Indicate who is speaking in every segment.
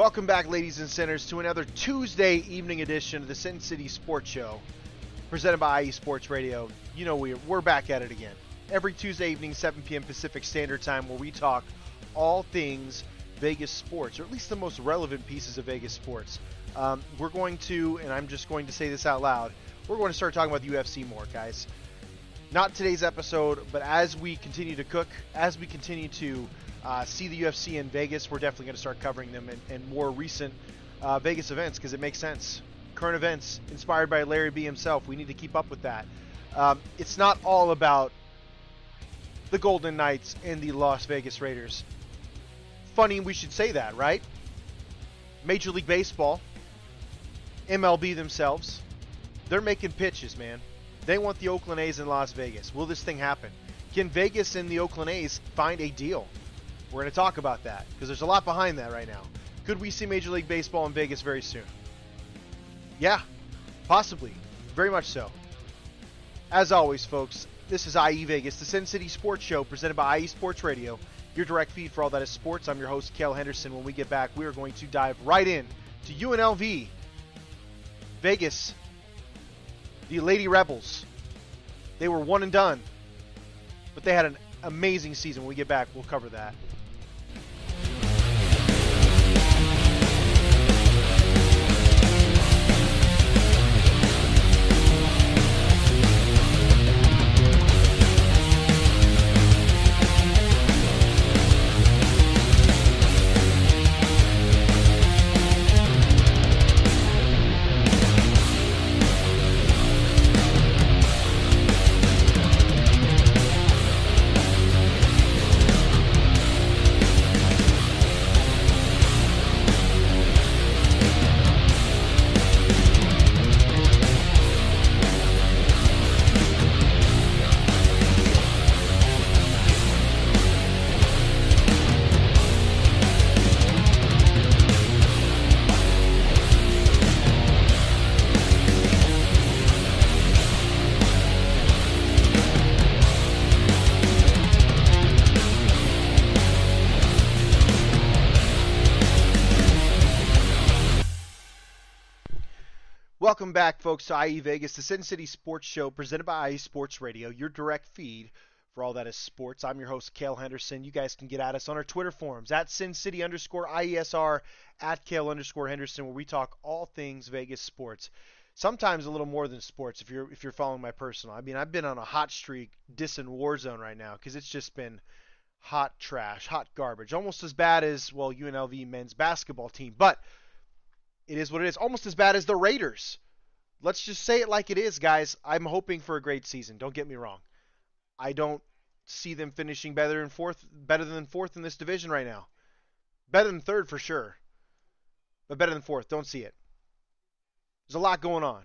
Speaker 1: Welcome back, ladies and sinners, to another Tuesday evening edition of the Sin City Sports Show, presented by IE Sports Radio. You know we're back at it again. Every Tuesday evening, 7 p.m. Pacific Standard Time, where we talk all things Vegas sports, or at least the most relevant pieces of Vegas sports. We're going to, and I'm just going to say this out loud, we're going to start talking about the UFC more, guys. Not today's episode, but as we continue to cook, as we continue to see the UFC in Vegas, we're definitely going to start covering them and more recent Vegas events, because it makes sense. Current events inspired by Larry B himself. We need to keep up with that. It's not all about the Golden Knights and the Las Vegas Raiders. Funny we should say that, right? Major League Baseball, MLB themselves, they're making pitches, man. They want the Oakland A's in Las Vegas. Will this thing happen? Can Vegas and the Oakland A's find a deal? We're going to talk about that, because there's a lot behind that right now. Could we see Major League Baseball in Vegas very soon? Yeah, possibly. Very much so. As always, folks, this is IE Vegas, the Sin City Sports Show, presented by IE Sports Radio, your direct feed for all that is sports. I'm your host, Cale Henderson. When we get back, we are going to dive right in to UNLV, Vegas, the Lady Rebels. They were one and done, but they had an amazing season. When we get back, we'll cover that. Welcome back, folks, to IE Vegas, the Sin City Sports Show, presented by IE Sports Radio, your direct feed for all that is sports. I'm your host, Cale Henderson. You guys can get at us on our Twitter forums, at SinCity_IESR, at Cale_Henderson, where we talk all things Vegas sports. Sometimes a little more than sports, if you're following my personal. I mean, I've been on a hot streak dissing Warzone right now, because it's just been hot trash, hot garbage. Almost as bad as, well, UNLV men's basketball team, but it is what it is. Almost as bad as the Raiders. Let's just say it like it is, guys. I'm hoping for a great season. Don't get me wrong. I don't see them finishing better than fourth in this division right now. Better than third for sure, but better than fourth. Don't see it. There's a lot going on.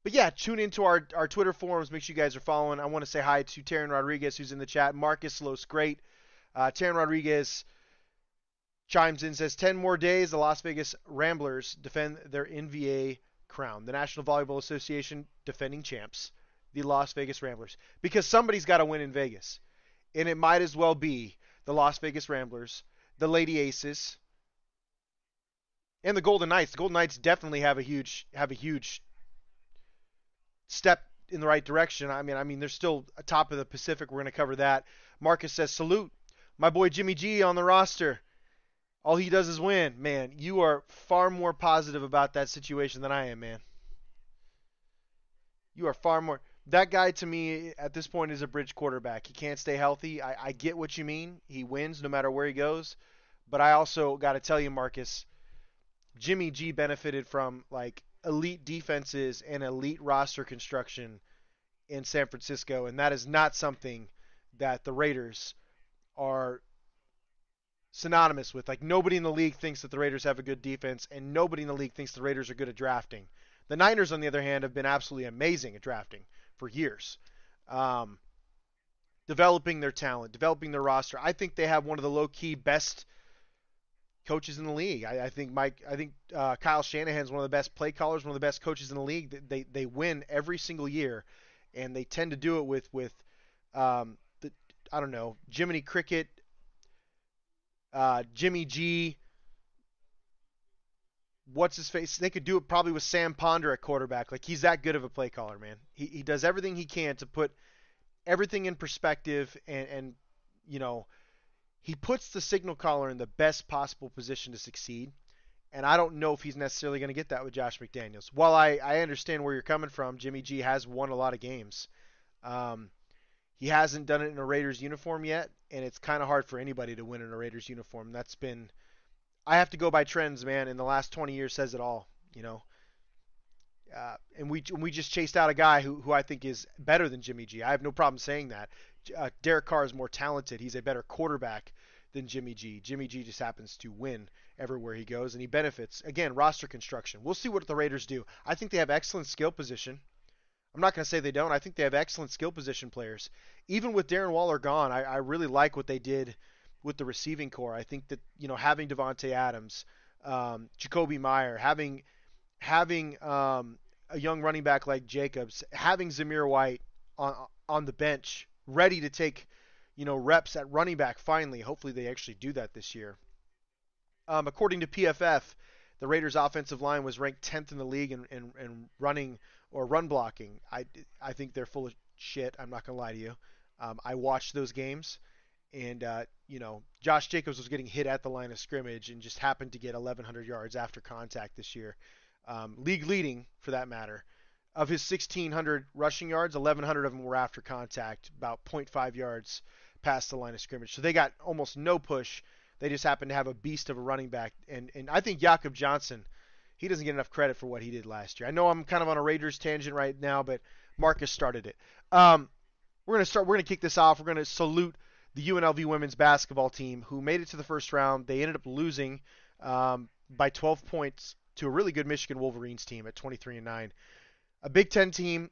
Speaker 1: But yeah, tune into our Twitter forums. Make sure you guys are following. I want to say hi to Taryn Rodriguez, who's in the chat. Marcus Los, great. Taryn Rodriguez chimes in, says 10 more days, the Las Vegas Ramblers defend their NVA crown. The National Volleyball Association defending champs, the Las Vegas Ramblers. Because somebody's got to win in Vegas. And it might as well be the Las Vegas Ramblers, the Lady Aces, and the Golden Knights. The Golden Knights definitely have a huge step in the right direction. I mean, they're still atop of the Pacific. We're going to cover that. Marcus says, salute. My boy Jimmy G on the roster. All he does is win. Man, you are far more positive about that situation than I am, man. You are far more. That guy, to me, at this point, is a bridge quarterback. He can't stay healthy. I get what you mean. He wins no matter where he goes. But I also got to tell you, Marcus, Jimmy G benefited from, like, elite defenses and elite roster construction in San Francisco. And that is not something that the Raiders are synonymous with. Like, nobody in the league thinks that the Raiders have a good defense, and nobody in the league thinks the Raiders are good at drafting. The Niners, on the other hand, have been absolutely amazing at drafting for years. Developing their talent, developing their roster. I think they have one of the low-key best coaches in the league. I think Kyle Shanahan's one of the best play callers, one of the best coaches in the league. They win every single year, and they tend to do it with Jiminy Cricket, Jimmy G, what's his face? They could do it probably with Sam Ponder at quarterback. Like he's that good of a play caller, man. He does everything he can to put everything in perspective and you know he puts the signal caller in the best possible position to succeed. And I don't know if he's necessarily going to get that with Josh McDaniels. While I understand where you're coming from, Jimmy G has won a lot of games. Um, he hasn't done it in a Raiders uniform yet, and it's kind of hard for anybody to win in a Raiders uniform. That's been I have to go by trends, man. In the last 20 years, says it all. You know, and we just chased out a guy who I think is better than Jimmy G. I have no problem saying that. Derek Carr is more talented. He's a better quarterback than Jimmy G. Jimmy G just happens to win everywhere he goes, and he benefits. Again, roster construction. We'll see what the Raiders do. I think they have excellent skill position. I'm not going to say they don't. I think they have excellent skill position players. Even with Darren Waller gone, I really like what they did with the receiving core. I think that having Devontae Adams, Jacoby Meyer, having a young running back like Jacobs, having Zamir White on the bench, ready to take reps at running back. Finally, hopefully they actually do that this year. According to PFF, the Raiders' offensive line was ranked 10th in the league in running or run blocking. I think they're full of shit. I'm not gonna lie to you. I watched those games, and Josh Jacobs was getting hit at the line of scrimmage and just happened to get 1,100 yards after contact this year, league leading for that matter. Of his 1,600 rushing yards, 1,100 of them were after contact, about zero point 0.5 yards past the line of scrimmage. So they got almost no push. They just happened to have a beast of a running back, and I think Jakob Johnson, he doesn't get enough credit for what he did last year. I know I'm kind of on a Raiders tangent right now, but Marcus started it. We're gonna kick this off. We're gonna salute the UNLV women's basketball team who made it to the first round. They ended up losing by 12 points to a really good Michigan Wolverines team at 23-9. A Big Ten team,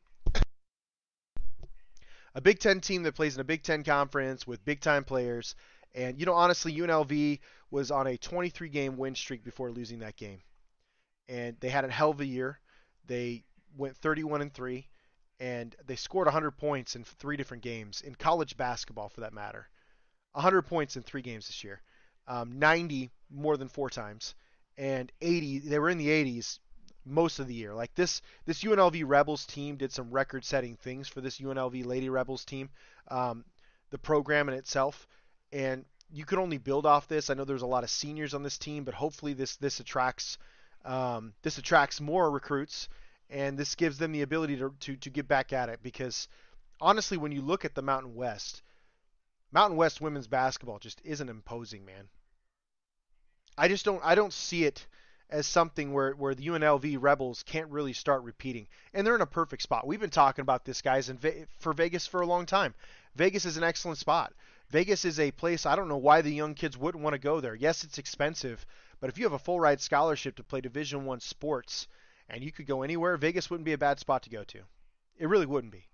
Speaker 1: that plays in a Big Ten conference with big time players. And honestly, UNLV was on a 23-game win streak before losing that game, and they had a hell of a year. They went 31-3, and they scored 100 points in 3 different games in college basketball, for that matter. 100 points in 3 games this year, 90 more than 4 times, and 80. They were in the 80s most of the year. Like this UNLV Rebels team did some record-setting things for this UNLV Lady Rebels team, the program in itself, and you could only build off this. I know there's a lot of seniors on this team, but hopefully this attracts more recruits, and this gives them the ability to get back at it. Because honestly, when you look at the Mountain West women's basketball just isn't imposing, man. I don't see it as something where the UNLV Rebels can't really start repeating. And they're in a perfect spot. We've been talking about this, guys, for Vegas for a long time. Vegas is an excellent spot. Vegas is a place, I don't know why the young kids wouldn't want to go there. Yes, it's expensive, but if you have a full ride scholarship to play Division I sports and you could go anywhere, Vegas wouldn't be a bad spot to go to. It really wouldn't be.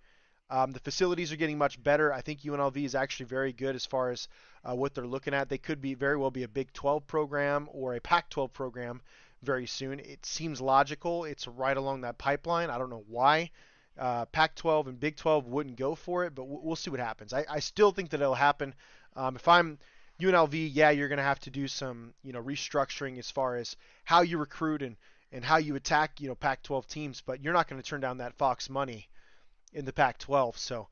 Speaker 1: The facilities are getting much better. I think UNLV is actually very good as far as what they're looking at. They could very well be a Big 12 program or a Pac-12 program very soon. It seems logical. It's right along that pipeline. I don't know why Pac-12 and Big 12 wouldn't go for it, but we'll see what happens. I still think that it'll happen. If I'm UNLV, yeah, you're going to have to do some restructuring as far as how you recruit and how you attack Pac-12 teams, but you're not going to turn down that Fox money in the Pac-12. So,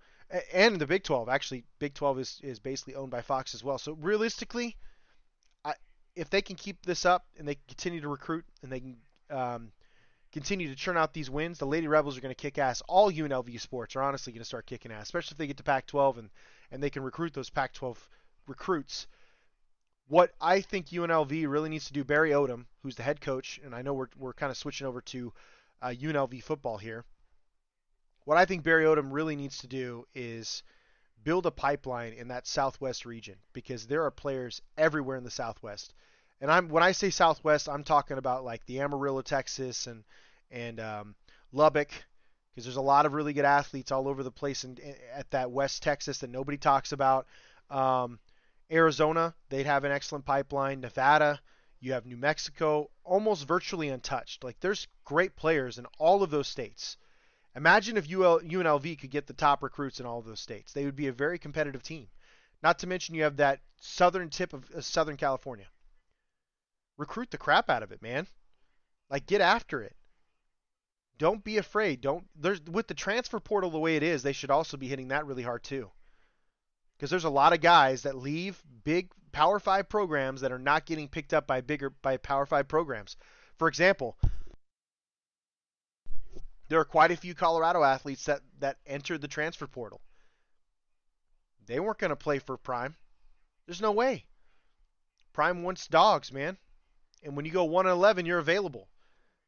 Speaker 1: and in the Big 12, actually, Big 12 is basically owned by Fox as well. So realistically, if they can keep this up and they continue to recruit and they can continue to churn out these wins, the Lady Rebels are going to kick ass. All UNLV sports are honestly going to start kicking ass, especially if they get to Pac-12 and they can recruit those Pac-12 recruits. What I think UNLV really needs to do, Barry Odom, who's the head coach, and I know we're kind of switching over to UNLV football here. What I think Barry Odom really needs to do is build a pipeline in that Southwest region, because there are players everywhere in the Southwest. And when I say Southwest, I'm talking about like the Amarillo, Texas, and Lubbock, because there's a lot of really good athletes all over the place at that West Texas that nobody talks about. Arizona, they'd have an excellent pipeline. Nevada, you have New Mexico, almost virtually untouched. Like there's great players in all of those states. Imagine if UNLV could get the top recruits in all of those states. They would be a very competitive team. Not to mention you have that southern tip of Southern California. Recruit the crap out of it, man. Like, get after it. Don't be afraid. Don't there's with the transfer portal the way it is, they should also be hitting that really hard too. Because there's a lot of guys that leave big Power 5 programs that are not getting picked up by Power 5 programs. For example, there are quite a few Colorado athletes that entered the transfer portal. They weren't going to play for Prime. There's no way. Prime wants dogs, man. And when you go 1-11, you're available.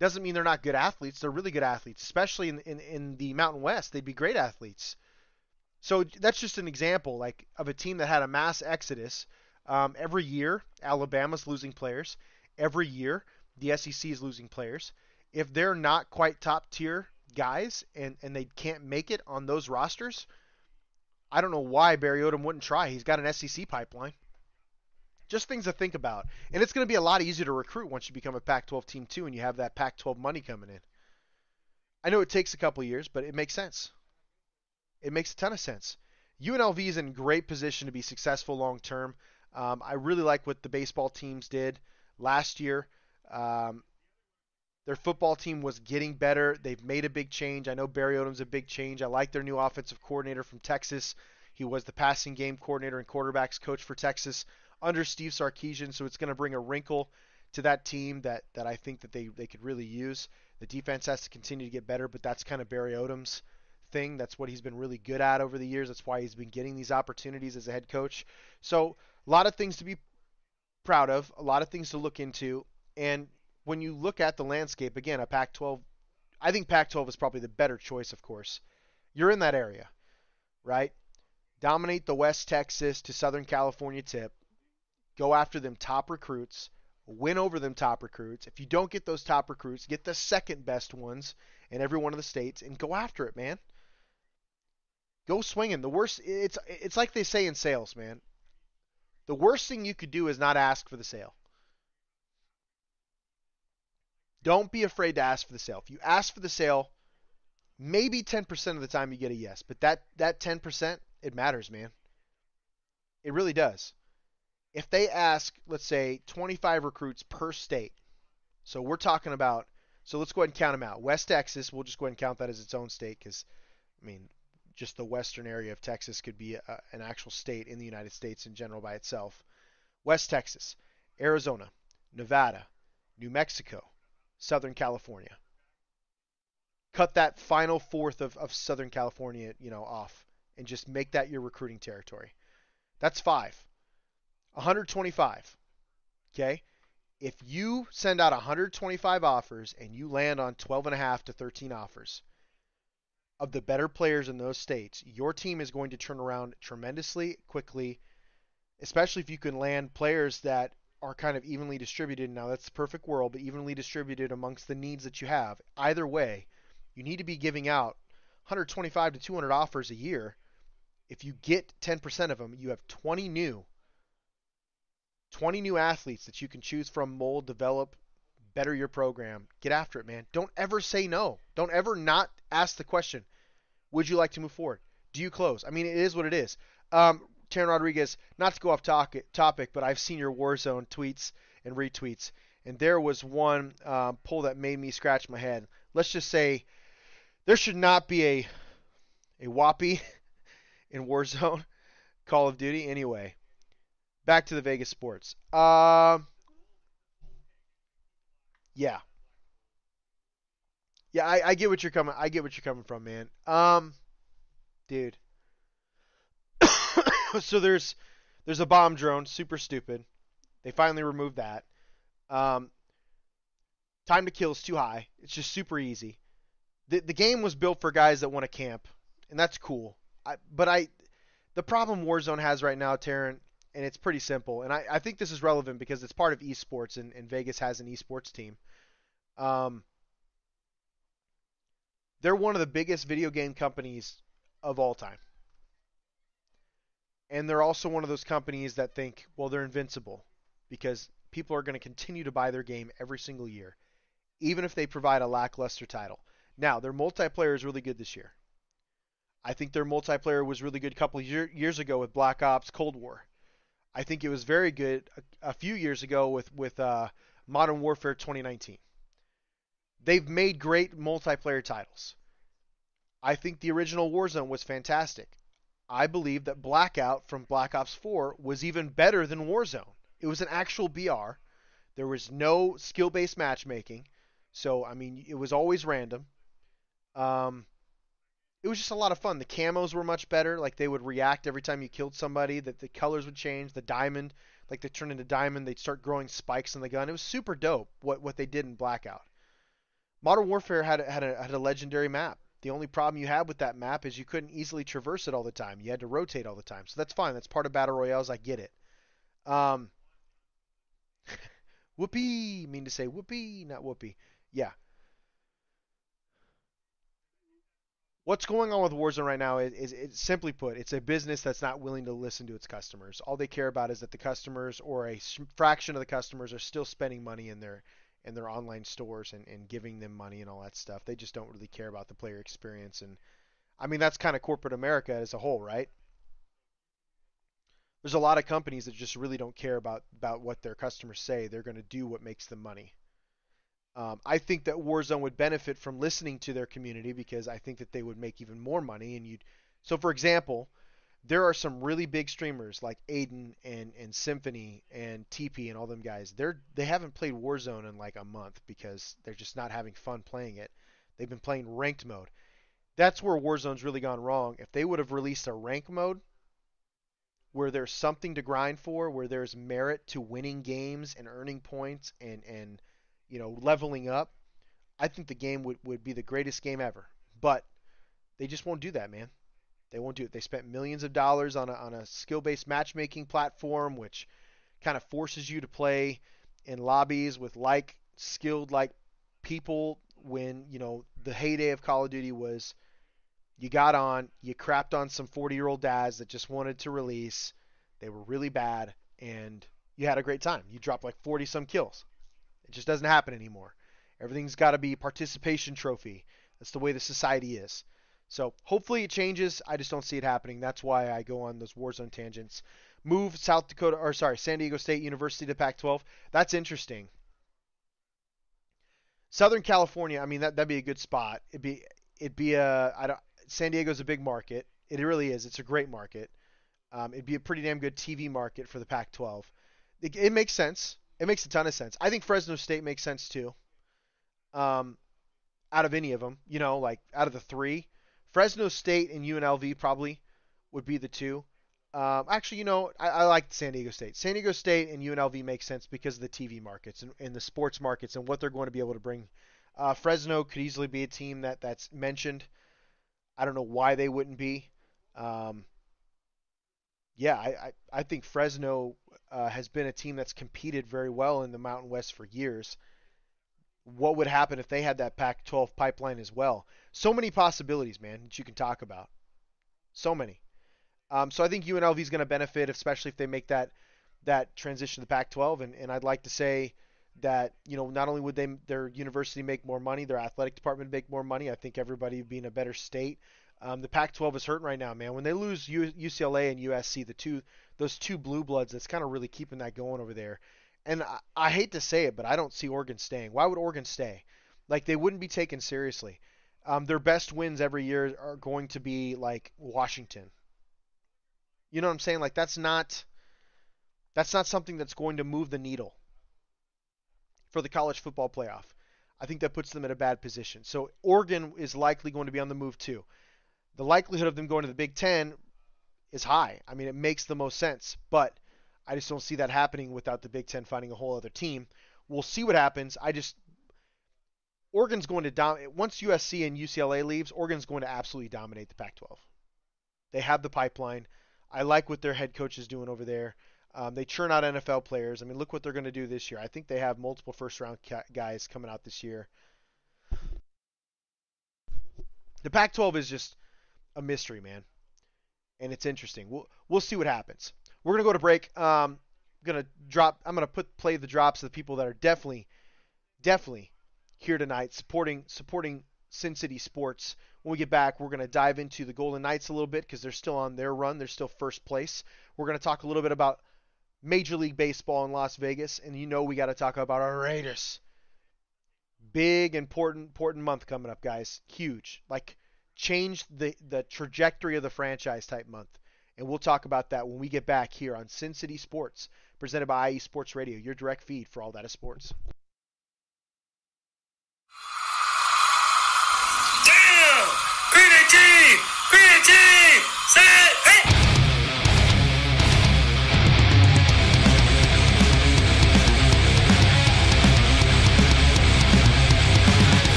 Speaker 1: Doesn't mean they're not good athletes. They're really good athletes, especially in the Mountain West. They'd be great athletes. So that's just an example, like, of a team that had a mass exodus. Every year, Alabama's losing players. Every year, the SEC is losing players. If they're not quite top tier guys and they can't make it on those rosters, I don't know why Barry Odom wouldn't try. He's got an SEC pipeline. Just things to think about. And it's going to be a lot easier to recruit once you become a Pac-12 team too and you have that Pac-12 money coming in. I know it takes a couple years, but it makes sense. It makes a ton of sense. UNLV is in great position to be successful long term. I really like what the baseball teams did last year. Their football team was getting better. They've made a big change. I know Barry Odom's a big change. I like their new offensive coordinator from Texas. He was the passing game coordinator and quarterbacks coach for Texas under Steve Sarkisian, so it's going to bring a wrinkle to that team that I think that they could really use. The defense has to continue to get better, but that's kind of Barry Odom's thing. That's what he's been really good at over the years. That's why he's been getting these opportunities as a head coach. So a lot of things to be proud of, a lot of things to look into, and when you look at the landscape, again, a Pac-12, I think Pac-12 is probably the better choice, of course. You're in that area, right? Dominate the West Texas to Southern California tip. Go after them top recruits. Win over them top recruits. If you don't get those top recruits, get the second best ones in every one of the states and go after it, man. Go swinging. The worst, it's like they say in sales, man. The worst thing you could do is not ask for the sale. Don't be afraid to ask for the sale. If you ask for the sale, maybe 10% of the time you get a yes. But that 10%, it matters, man. It really does. If they ask, let's say, 25 recruits per state, so we're talking about, so let's go ahead and count them out. West Texas, we'll just go ahead and count that as its own state because, I mean, just the western area of Texas could be an actual state in the United States in general by itself. West Texas, Arizona, Nevada, New Mexico, Southern California. Cut that final fourth of Southern California, off and just make that your recruiting territory. That's 5. 125. Okay? If you send out 125 offers and you land on 12.5 to 13 offers of the better players in those states, your team is going to turn around tremendously quickly, especially if you can land players that are kind of evenly distributed. Now, that's the perfect world, but evenly distributed amongst the needs that you have. Either way, you need to be giving out 125 to 200 offers a year. If you get 10% of them, you have 20 new athletes that you can choose from, mold, develop, better your program. Get after it, man. Don't ever say no. Don't ever not ask the question, would you like to move forward? Do you close? I mean, it is what it is. Taryn Rodriguez, not to go off topic, but I've seen your Warzone tweets and retweets, and there was one poll that made me scratch my head. Let's just say there should not be a whoppy in Warzone Call of Duty. Anyway, back to the Vegas sports. Yeah. Yeah, I get what you're coming. I get what you're coming from, man. Dude. So there's a bomb drone, super stupid. They finally removed that. Time to kill is too high. It's just super easy. The game was built for guys that want to camp, and that's cool. The problem Warzone has right now, Taryn, and it's pretty simple, and I think this is relevant because it's part of esports, and Vegas has an esports team. They're one of the biggest video game companies of all time. And they're also one of those companies that think, well, they're invincible because people are going to continue to buy their game every single year, even if they provide a lackluster title. Now, their multiplayer is really good this year. I think their multiplayer was really good a couple of years ago with Black Ops Cold War. I think it was very good a few years ago with Modern Warfare 2019. They've made great multiplayer titles. I think the original Warzone was fantastic. I believe that Blackout from Black Ops 4 was even better than Warzone. It was an actual BR. There was no skill-based matchmaking. So, I mean, it was always random. Um, it was just a lot of fun. The camos were much better. Like they would react every time you killed somebody. That the colors would change. The diamond, like they turn into diamond, they'd start growing spikes in the gun. It was super dope what they did in Blackout. Modern Warfare had a legendary map. The only problem you had with that map is you couldn't easily traverse it all the time. You had to rotate all the time. So that's fine. That's part of battle royales. I get it. Um, whoopee. Mean to say whoopee, not whoopee. Yeah. What's going on with Warzone right now is simply put, it's a business that's not willing to listen to its customers. All they care about is that the customers or a fraction of the customers are still spending money in their online stores and giving them money and all that stuff. They just don't really care about the player experience. And I mean, that's kind of corporate America as a whole, right? There's a lot of companies that just really don't care about what their customers say. They're going to do what makes them money. I think that Warzone would benefit from listening to their community because I think that they would make even more money. And you'd so for example, there are some really big streamers like Aiden and Symphony and TP and all them guys. They haven't played Warzone in like a month because they're just not having fun playing it. They've been playing ranked mode. That's where Warzone's really gone wrong. If they would have released a rank mode where there's something to grind for, where there's merit to winning games and earning points and leveling up, I think the game would be the greatest game ever. But they just won't do that, man. They won't do it. They spent millions of dollars on a skill-based matchmaking platform, which kind of forces you to play in lobbies with like skilled like people when, the heyday of Call of Duty was you got on, you crapped on some 40-year-old dads that just wanted to release. They were really bad, and you had a great time. You dropped like 40 some kills. It just doesn't happen anymore. Everything's got to be participation trophy. That's the way the society is. So hopefully it changes. I just don't see it happening. That's why I go on those Warzone tangents. Move San Diego State University to Pac-12. That's interesting. Southern California, I mean that'd be a good spot. It'd be a I don't San Diego's a big market. It really is. It's a great market. It'd be a pretty damn good TV market for the Pac-12. It makes sense. It makes a ton of sense. I think Fresno State makes sense too. Um, Out of any of them, like out of the three, Fresno State and UNLV probably would be the two. Actually, I like San Diego State. San Diego State and UNLV make sense because of the TV markets and the sports markets and what they're going to be able to bring. Fresno could easily be a team that's mentioned. I don't know why they wouldn't be. Um, yeah, I think Fresno has been a team that's competed very well in the Mountain West for years. What would happen if they had that Pac-12 pipeline as well? So many possibilities, man, that you can talk about. So many. So I think UNLV is going to benefit, especially if they make that transition to the Pac-12. And I'd like to say that not only would their university make more money, their athletic department make more money. I think everybody would be in a better state. The Pac-12 is hurting right now, man. When they lose UCLA and USC, those two blue bloods, that's kind of really keeping that going over there. And I hate to say it, but I don't see Oregon staying. Why would Oregon stay? Like they wouldn't be taken seriously. Their best wins every year are going to be like Washington. You know what I'm saying? Like that's not something that's going to move the needle for the college football playoff. I think that puts them in a bad position. So Oregon is likely going to be on the move too. The likelihood of them going to the Big Ten is high. I mean, it makes the most sense, but I just don't see that happening without the Big Ten finding a whole other team. We'll see what happens. Oregon's going to dominate once USC and UCLA leaves. Oregon's going to absolutely dominate the Pac-12. They have the pipeline. I like what their head coach is doing over there. They churn out NFL players. I mean, look what they're going to do this year. I think they have multiple first-round guys coming out this year. The Pac-12 is just a mystery, man, and it's interesting. We'll see what happens. We're gonna go to break. I'm gonna play the drops of the people that are definitely here tonight supporting Sin City sports. When we get back, we're gonna dive into the Golden Knights a little bit because they're still on their run. They're still first place. We're gonna talk a little bit about Major League Baseball in Las Vegas, and we got to talk about our Raiders. Big, important month coming up, guys. Huge. Like, change the trajectory of the franchise type month. And we'll talk about that when we get back here on Sin City Sports, presented by IE Sports Radio, your direct feed for all that is sports.
Speaker 2: Damn! BDG! Set! Hey!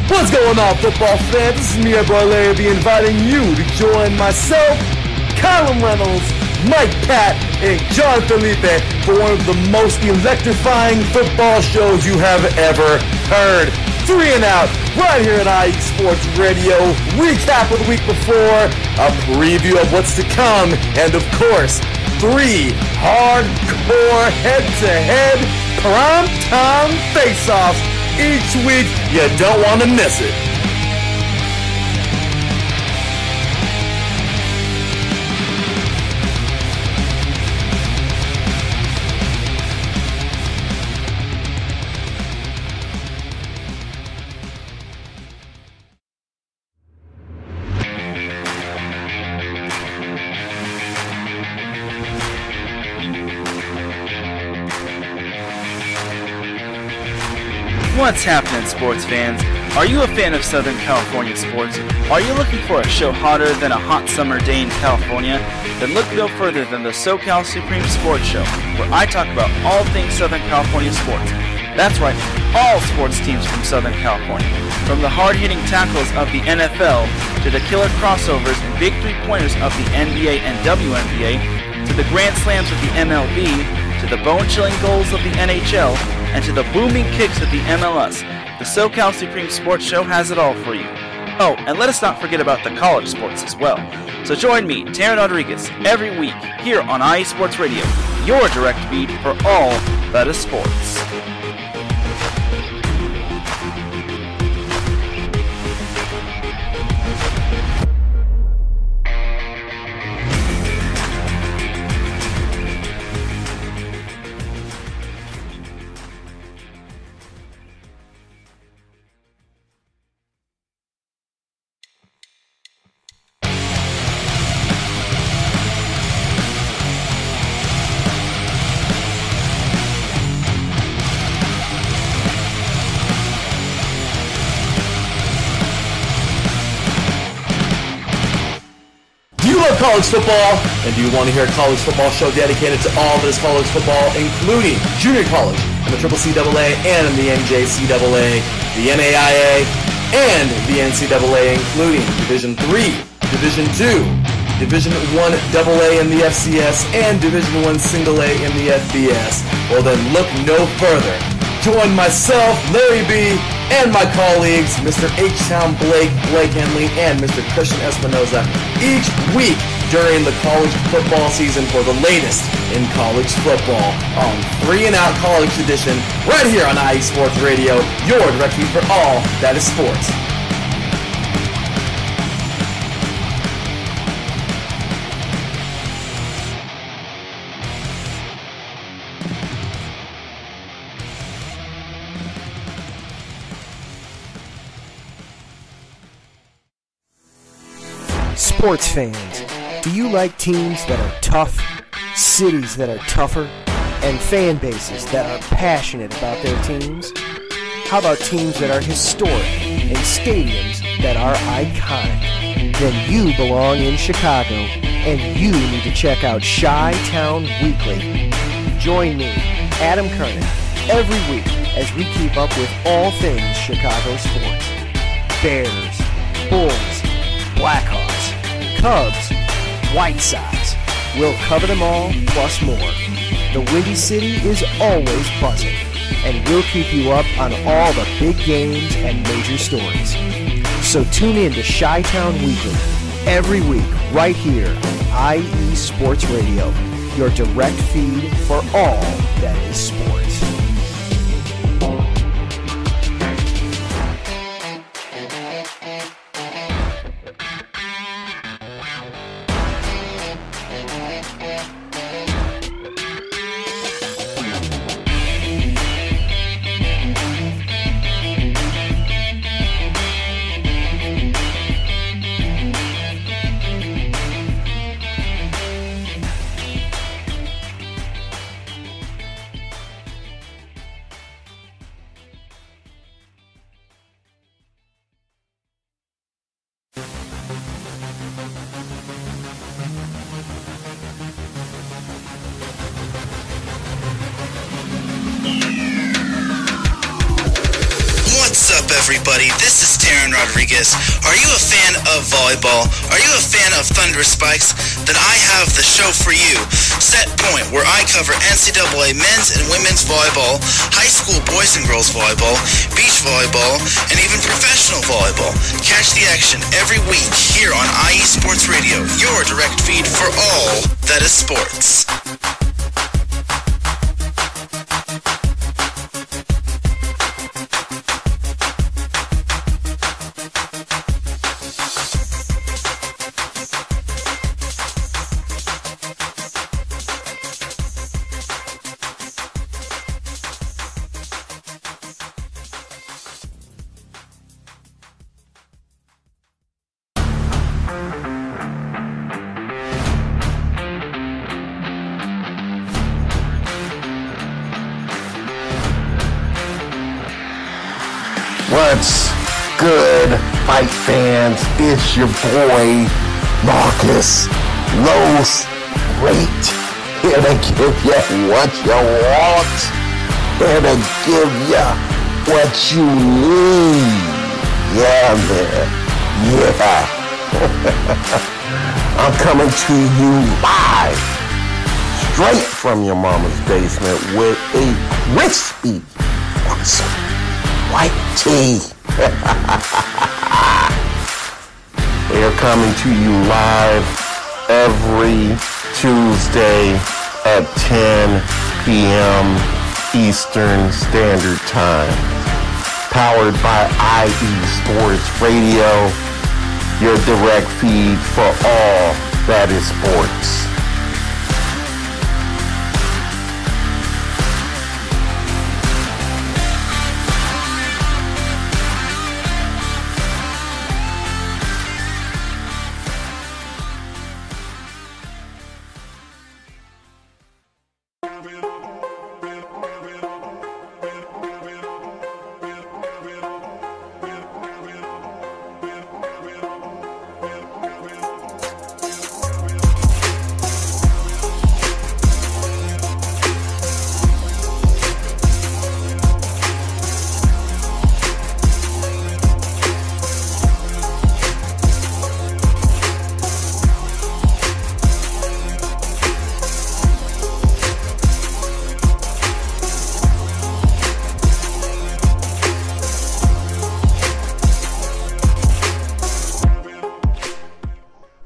Speaker 3: What's going on, football fans? This is me, your boy Larry, inviting you to join myself, Colin Reynolds, Mike Pat, and John Felipe for one of the most electrifying football shows you have ever heard. 3 and Out, right here at IE Sports Radio. Recap of the week before, a preview of what's to come, and of course, 3 hardcore head-to-head prime-time face-offs each week. You don't want to miss it.
Speaker 4: What's happening, sports fans? Are you a fan of Southern California sports? Are you looking for a show hotter than a hot summer day in California? Then look no further than the SoCal Supreme Sports Show, where I talk about all things Southern California sports. That's right, all sports teams from Southern California. From the hard-hitting tackles of the NFL, to the killer crossovers and big three-pointers of the NBA and WNBA, to the grand slams of the MLB, to the bone-chilling goals of the NHL, and to the booming kicks of the MLS, the SoCal Supreme Sports Show has it all for you. Oh, and let us not forget about the college sports as well. So join me, Taryn Rodriguez, every week here on IE Sports Radio, your direct feed for all that is sports.
Speaker 3: College football, and do you want to hear a college football show dedicated to all that is college football, including junior college and the CCCAA and the NJCAA, the NAIA, and the NCAA, including Division III, Division II, Division I AA in the FCS, and Division I A in the FBS? Well, then look no further. Join myself, Larry B., and my colleagues, Mr. H-Town Blake Henley, and Mr. Christian Espinoza, each week during the college football season for the latest in college football on 3 and Out College Edition, right here on IE Sports Radio, your direct feed for all that is sports.
Speaker 5: Sports fans, do you like teams that are tough, cities that are tougher, and fan bases that are passionate about their teams? How about teams that are historic and stadiums that are iconic? Then you belong in Chicago, and you need to check out Chi-Town Weekly. Join me, Adam Kernan, every week as we keep up with all things Chicago sports. Bears, Bulls, Blackhawks, Cubs, White Sox. We'll cover them all, plus more. The Windy City is always buzzing, and we'll keep you up on all the big games and major stories. So tune in to Chi-Town Weekly every week right here on IE Sports Radio, your direct feed for all that is sports.
Speaker 2: everybody? This is Darren Rodriguez. Are you a fan of volleyball? Are you a fan of Thunder Spikes? Then I have the show for you, Set Point, where I cover NCAA men's and women's volleyball, high school boys and girls volleyball, beach volleyball, and even professional volleyball. Catch the action every week here on IE Sports Radio, your direct feed for all that is sports.
Speaker 6: What's good, fight fans? It's your boy, Marcus Los Great, here to give you what you want, here to give you what you need. Yeah, man. Yeah. I'm coming to you live, straight from your mama's basement with a crispy, awesome white tea. We are coming to you live every Tuesday at 10 p.m. Eastern Standard Time. Powered by IE Sports Radio, your direct feed for all that is sports.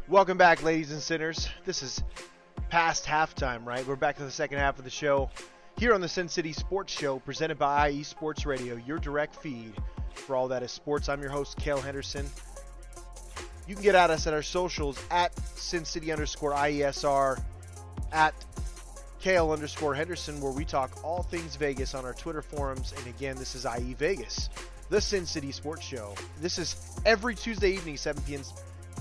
Speaker 1: Welcome back, ladies and sinners. This is past halftime, right? We're back to the second half of the show here on the Sin City Sports Show, presented by IE Sports Radio, your direct feed for all that is sports. I'm your host, Cale Henderson. You can get at us at our socials at SinCity_IESR, at Cale_Henderson, where we talk all things Vegas on our Twitter forums. And again, this is IE Vegas, the Sin City Sports Show. This is every Tuesday evening, 7 p.m.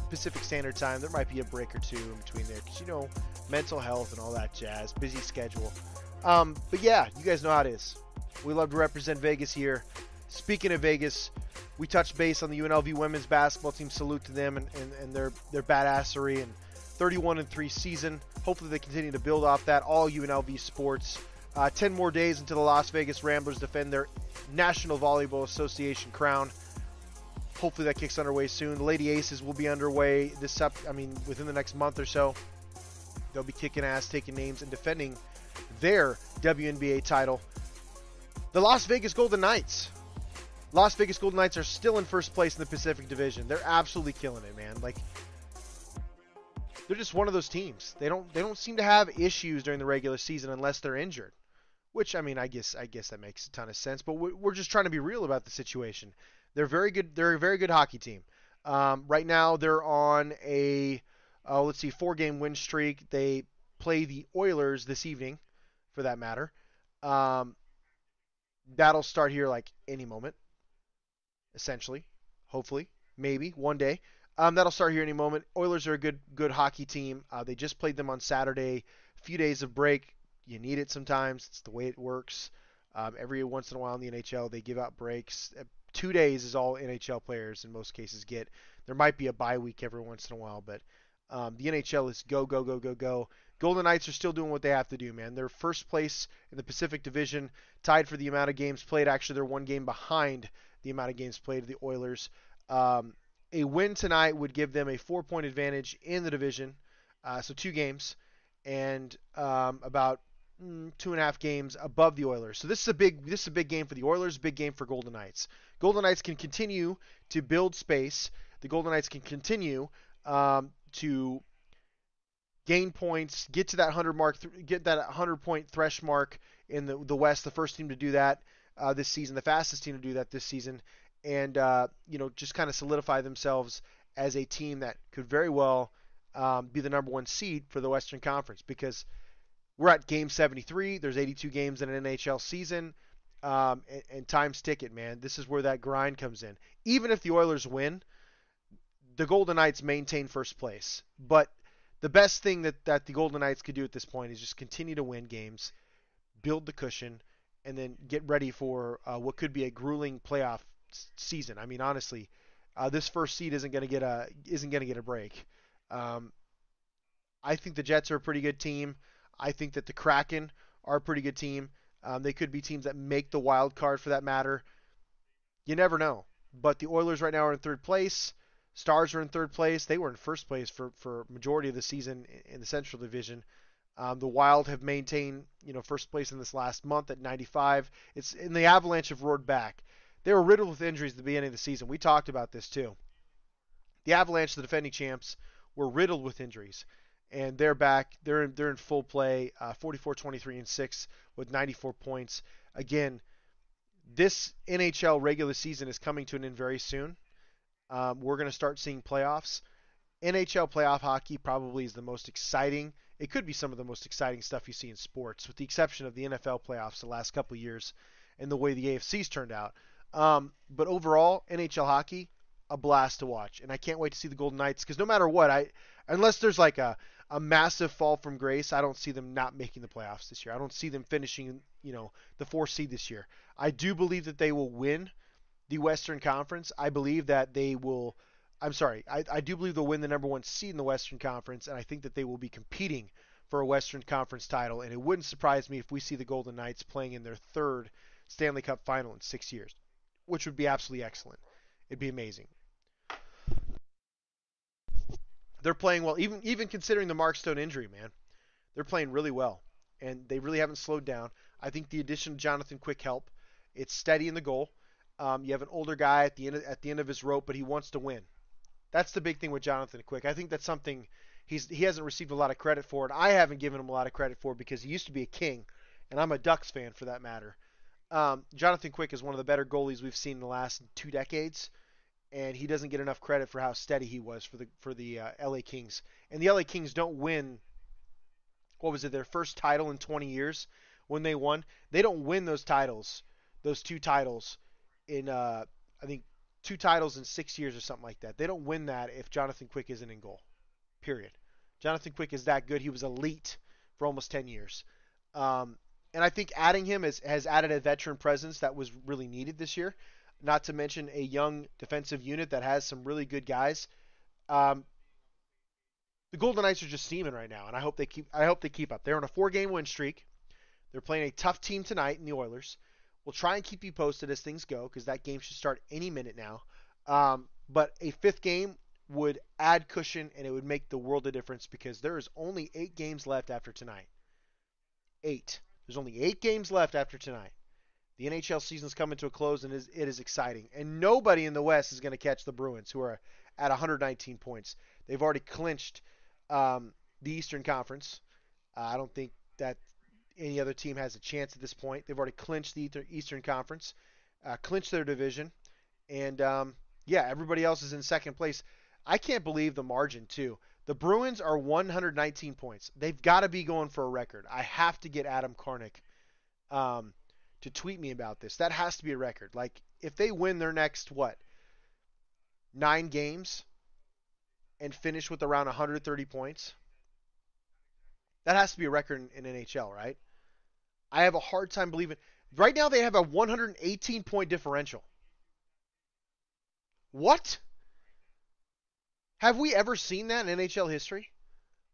Speaker 1: Pacific Standard Time. There might be a break or two in between there because, you know, mental health and all that jazz, busy schedule. But yeah, you guys know how it is. We love to represent Vegas here. Speaking of Vegas, we touched base on the UNLV women's basketball team. Salute to them and their badassery and 31-3 season. Hopefully they continue to build off that. All UNLV sports. 10 more days until the Las Vegas Ramblers defend their National Volleyball Association crown. Hopefully that kicks underway soon. The Lady Aces will be underway within the next month or so. They'll be kicking ass, taking names, and defending their WNBA title. The Las Vegas Golden Knights. Las Vegas Golden Knights are still in first place in the Pacific Division. They're absolutely killing it, man. Like, they're just one of those teams. They don't seem to have issues during the regular season unless they're injured. Which, I mean, I guess that makes a ton of sense. But we're just trying to be real about the situation. They're very good. They're a very good hockey team. Right now, they're on a 4-game win streak. They play the Oilers this evening, for that matter. That'll start here like any moment, essentially. Hopefully, maybe one day. That'll start here any moment. Oilers are a good hockey team. They just played them on Saturday. A few days of break. You need it sometimes. It's the way it works. Every once in a while in the NHL, they give out breaks. 2 days is all NHL players in most cases get. There might be a bye week every once in a while, but the NHL is go, go, go, go, go. Golden Knights are still doing what they have to do, man. They're first place in the Pacific Division, tied for the amount of games played. Actually, they're one game behind the amount of games played to the Oilers. A win tonight would give them a 4-point advantage in the division, so 2 games, and about 2.5 games above the Oilers. So this is a big game for the Oilers, big game for Golden Knights. Golden Knights can continue to build space. The Golden Knights can continue to gain points, get to that 100 mark, get that 100-point thresh mark in the West. The first team to do that this season, the fastest team to do that this season, and just kind of solidify themselves as a team that could very well be the number 1 seed for the Western Conference, because we're at game 73. There's 82 games in an NHL season, and time's ticking, man. This is where that grind comes in. Even if the Oilers win, the Golden Knights maintain first place. But the best thing that the Golden Knights could do at this point is just continue to win games, build the cushion, and then get ready for what could be a grueling playoff season. I mean, honestly, this first seed isn't going to get a break. I think the Jets are a pretty good team. I think that the Kraken are a pretty good team. They could be teams that make the wild card, for that matter. You never know. But the Oilers right now are in 3rd place. Stars are in 3rd place. They were in 1st place for majority of the season in the Central Division. The Wild have maintained 1st place in this last month at 95. The Avalanche have roared back. They were riddled with injuries at the beginning of the season. We talked about this too. The Avalanche, the defending champs, were riddled with injuries. And they're back. They're in full play, 44, 23, and 6 with 94 points. Again, this NHL regular season is coming to an end very soon. We're going to start seeing playoffs. NHL playoff hockey probably is the most exciting. It could be some of the most exciting stuff you see in sports, with the exception of the NFL playoffs the last couple of years and the way the AFC's turned out. But overall, NHL hockey, a blast to watch. And I can't wait to see the Golden Knights, because no matter what, unless there's like a massive fall from grace, I don't see them not making the playoffs this year. I don't see them finishing, the 4th seed this year. I do believe that they will win the Western Conference. I believe that they will. I do believe they'll win the number 1 seed in the Western Conference, and I think that they will be competing for a Western Conference title. And it wouldn't surprise me if we see the Golden Knights playing in their 3rd Stanley Cup final in 6 years, which would be absolutely excellent. It'd be amazing. They're playing well, even considering the Mark Stone injury, man. They're playing really well, and they really haven't slowed down. I think the addition of Jonathan Quick helped. It's steady in the goal. You have an older guy at the end of his rope, but he wants to win. That's the big thing with Jonathan Quick. I think that's something he hasn't received a lot of credit for, and I haven't given him a lot of credit for, because he used to be a King, and I'm a Ducks fan for that matter. Jonathan Quick is one of the better goalies we've seen in the last 2 decades, and he doesn't get enough credit for how steady he was for the LA Kings. And the LA Kings don't win, what was it, their first title in 20 years when they won? They don't win those 2 titles in I think 2 titles in 6 years or something like that. They don't win that if Jonathan Quick isn't in goal. Period. Jonathan Quick is that good. He was elite for almost 10 years. And I think adding him has added a veteran presence that was really needed this year. Not to mention a young defensive unit that has some really good guys. The Golden Knights are just steaming right now, and I hope they keep up. They're on a 4-game win streak. They're playing a tough team tonight in the Oilers. We'll try and keep you posted as things go, because that game should start any minute now. But a 5th game would add cushion, and it would make the world of difference, because there is only 8 games left after tonight. 8. There's only 8 games left after tonight. The NHL season's coming to a close, and it is exciting. And nobody in the West is going to catch the Bruins, who are at 119 points. They've already clinched the Eastern Conference. I don't think that any other team has a chance at this point. They've already clinched the Eastern Conference, clinched their division, and everybody else is in 2nd place. I can't believe the margin, too. The Bruins are 119 points. They've got to be going for a record. I have to get Adam Karnick to tweet me about this. That has to be a record. Like, if they win their next, 9 games and finish with around 130 points, that has to be a record in NHL, right? I have a hard time believing. Right now they have a 118-point differential. What? Have we ever seen that in NHL history?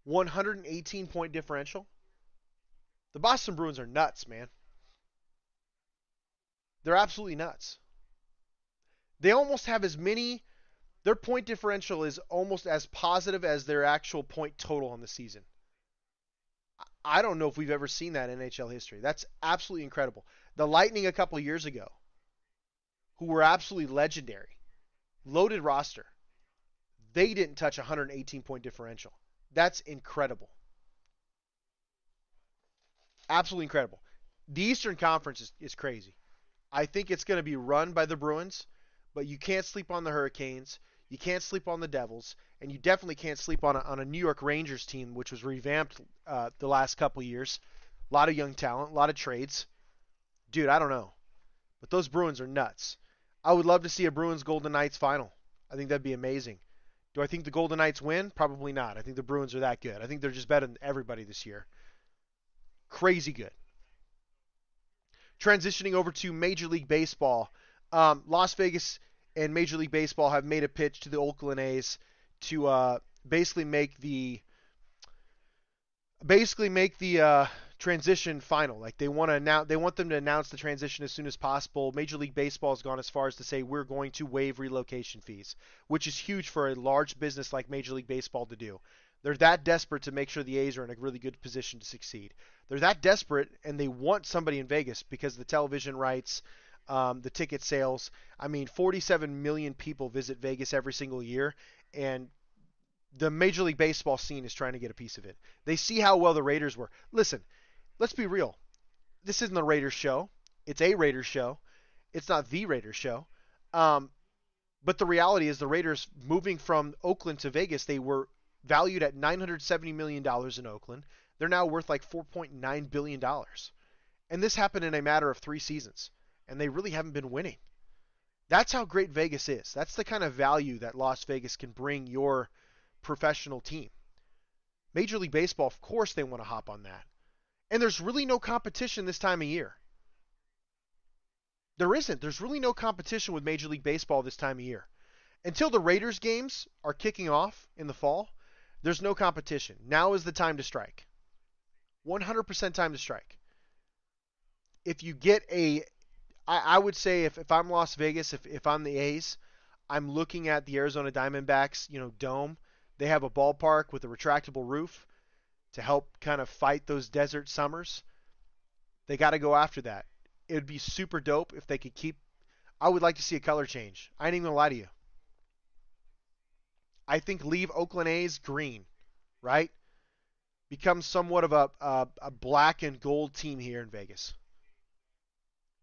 Speaker 1: 118-point differential? The Boston Bruins are nuts, man. They're absolutely nuts. They almost have as many. Their point differential is almost as positive as their actual point total on the season. I don't know if we've ever seen that in NHL history. That's absolutely incredible. The Lightning a couple years ago, who were absolutely legendary, loaded roster, they didn't touch a 118-point differential. That's incredible. Absolutely incredible. The Eastern Conference is crazy. I think it's going to be run by the Bruins, but you can't sleep on the Hurricanes. You can't sleep on the Devils, and you definitely can't sleep on a New York Rangers team, which was revamped the last couple years. A lot of young talent, a lot of trades. Dude, I don't know. But those Bruins are nuts. I would love to see a Bruins Golden Knights final. I think that'd be amazing. Do I think the Golden Knights win? Probably not. I think the Bruins are that good. I think they're just better than everybody this year. Crazy good. Transitioning over to Major League Baseball. Las Vegas and Major League Baseball have made a pitch to the Oakland A's to basically make the transition final. Like they want them to announce the transition as soon as possible. Major League Baseball has gone as far as to say we're going to waive relocation fees, which is huge for a large business like Major League Baseball to do. They're that desperate to make sure the A's are in a really good position to succeed. They're that desperate, and they want somebody in Vegas because the television rights, the ticket sales. I mean, 47 million people visit Vegas every single year, and the Major League Baseball scene is trying to get a piece of it. They see how well the Raiders were. Listen, let's be real. This isn't the Raiders show. It's a Raiders show. It's not the Raiders show. But the reality is the Raiders moving from Oakland to Vegas, they were valued at $970 million in Oakland. They're now worth like $4.9 billion. And this happened in a matter of 3 seasons. And they really haven't been winning. That's how great Vegas is. That's the kind of value that Las Vegas can bring your professional team. Major League Baseball, of course they want to hop on that. And there's really no competition this time of year. There isn't. There's really no competition with Major League Baseball this time of year. Until the Raiders games are kicking off in the fall, there's no competition. Now is the time to strike. 100% time to strike. If you get I would say if I'm Las Vegas, if I'm the A's, I'm looking at the Arizona Diamondbacks, dome. They have a ballpark with a retractable roof to help kind of fight those desert summers. They got to go after that. It would be super dope if they could keep. I would like to see a color change. I ain't even gonna lie to you. I think leave Oakland A's green, right? Become somewhat of a black and gold team here in Vegas.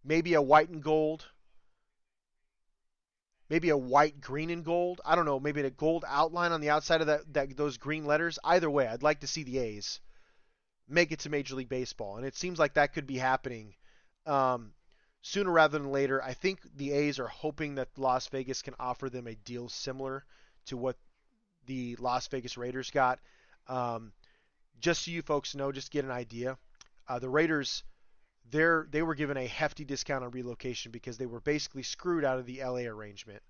Speaker 1: Maybe a white and gold. Maybe a white, green, and gold. I don't know. Maybe a gold outline on the outside of those green letters. Either way, I'd like to see the A's make it to Major League Baseball. And it seems like that could be happening sooner rather than later. I think the A's are hoping that Las Vegas can offer them a deal similar to what the Las Vegas Raiders got. Just so you folks know, just get an idea. The Raiders, they were given a hefty discount on relocation because they were basically screwed out of the LA arrangement.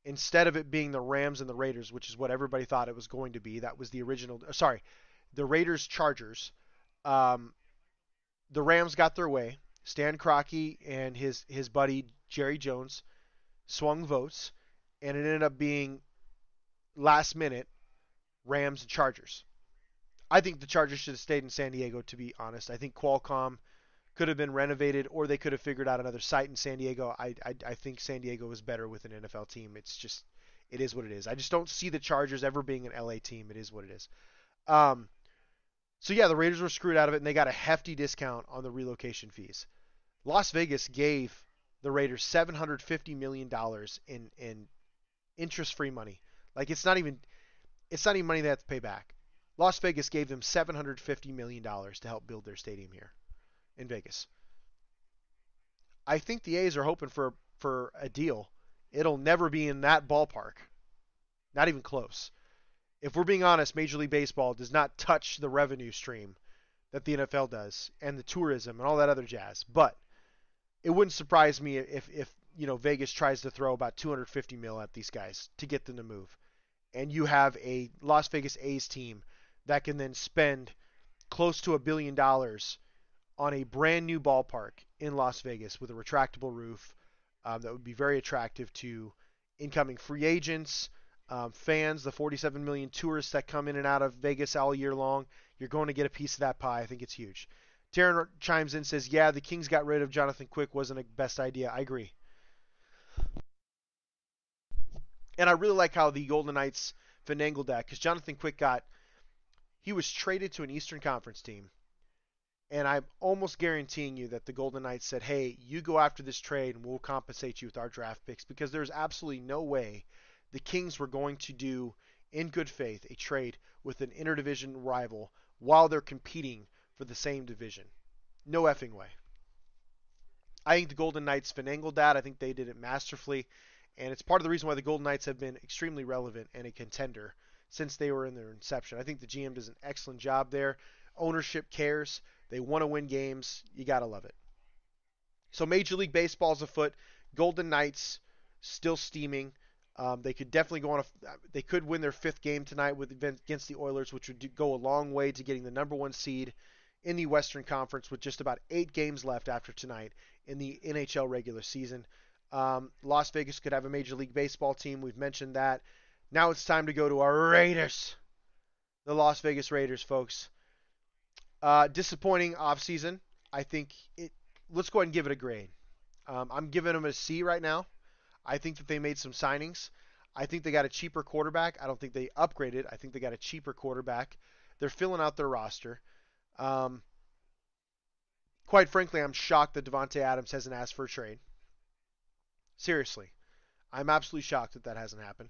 Speaker 1: Instead of it being the Rams and the Raiders, which is what everybody thought it was going to be, that was the original. Sorry, the Raiders Chargers. The Rams got their way. Stan Kroenke and his buddy Jerry Jones swung votes, and it ended up being last minute Rams and Chargers. I think the Chargers should have stayed in San Diego, to be honest. I think Qualcomm could have been renovated, or they could have figured out another site in San Diego. I think San Diego is better with an NFL team. It is what it is. I just don't see the Chargers ever being an LA team. It is what it is. So yeah, the Raiders were screwed out of it, and they got a hefty discount on the relocation fees. Las Vegas gave the Raiders $750 million in interest-free money. Like it's not even money they have to pay back. Las Vegas gave them $750 million to help build their stadium here in Vegas. I think the A's are hoping for a deal. It'll never be in that ballpark. Not even close. If we're being honest, Major League Baseball does not touch the revenue stream that the NFL does and the tourism and all that other jazz. But it wouldn't surprise me if Vegas tries to throw about $250 million at these guys to get them to move. And you have a Las Vegas A's team that can then spend close to $1 billion on a brand new ballpark in Las Vegas with a retractable roof, that would be very attractive to incoming free agents, fans, the 47 million tourists that come in and out of Vegas all year long. You're going to get a piece of that pie. I think it's huge. Darren chimes in, says, yeah, the Kings got rid of Jonathan Quick. Wasn't a best idea. I agree. And I really like how the Golden Knights finagled that, because Jonathan Quick he was traded to an Eastern Conference team. And I'm almost guaranteeing you that the Golden Knights said, hey, you go after this trade and we'll compensate you with our draft picks, because there's absolutely no way the Kings were going to do, in good faith, a trade with an interdivision rival while they're competing for the same division. No effing way. I think the Golden Knights finagled that. I think they did it masterfully. And it's part of the reason why the Golden Knights have been extremely relevant and a contender since they were in their inception. I think the GM does an excellent job there. Ownership cares. They want to win games. You got to love it. So Major League Baseball's afoot. Golden Knights still steaming. They could definitely they could win their 5th game tonight against the Oilers, which would go a long way to getting the number 1 seed in the Western Conference with just about 8 games left after tonight in the NHL regular season. Las Vegas could have a Major League Baseball team. We've mentioned that. Now it's time to go to our Raiders. The Las Vegas Raiders, folks. Disappointing offseason. I think let's go ahead and give it a grade. I'm giving them a C right now. I think that they made some signings. I think they got a cheaper quarterback. I don't think they upgraded. I think they got a cheaper quarterback. They're filling out their roster. Quite frankly, I'm shocked that Davante Adams hasn't asked for a trade. Seriously. I'm absolutely shocked that hasn't happened.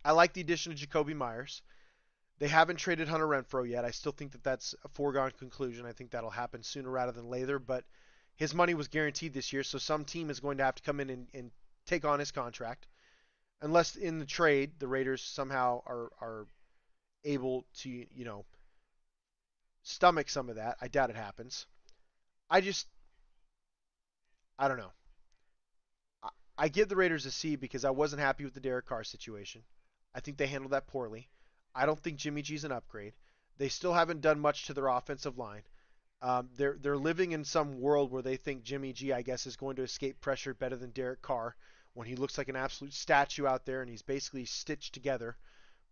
Speaker 1: I like the addition of Jacoby Myers. They haven't traded Hunter Renfrow yet. I still think that that's a foregone conclusion. I think that'll happen sooner rather than later, but his money was guaranteed this year, so some team is going to have to come in and take on his contract. Unless in the trade, the Raiders somehow are able to, stomach some of that. I doubt it happens. I don't know. I give the Raiders a C because I wasn't happy with the Derek Carr situation. I think they handled that poorly. I don't think Jimmy G's an upgrade. They still haven't done much to their offensive line. They're living in some world where they think Jimmy G, I guess, is going to escape pressure better than Derek Carr when he looks like an absolute statue out there and he's basically stitched together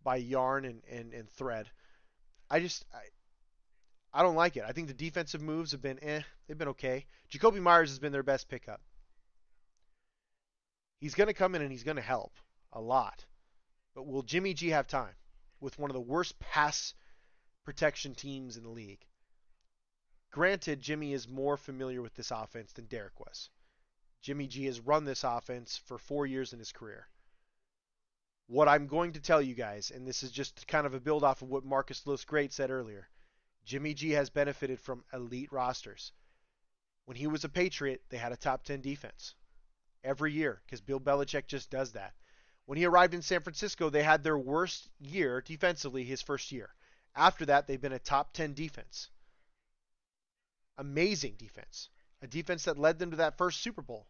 Speaker 1: by yarn and thread. I don't like it. I think the defensive moves have been they've been okay. Jacoby Myers has been their best pickup. He's going to come in and he's going to help a lot. But will Jimmy G have time with one of the worst pass protection teams in the league? Granted, Jimmy is more familiar with this offense than Derek was. Jimmy G has run this offense for 4 years in his career. What I'm going to tell you guys, and this is just kind of a build off of what Marcus Lewis Great said earlier, Jimmy G has benefited from elite rosters. When he was a Patriot, they had a top 10 defense every year because Bill Belichick just does that. When he arrived in San Francisco, they had their worst year defensively his first year. After that, they've been a top 10 defense. Amazing defense. A defense that led them to that first Super Bowl.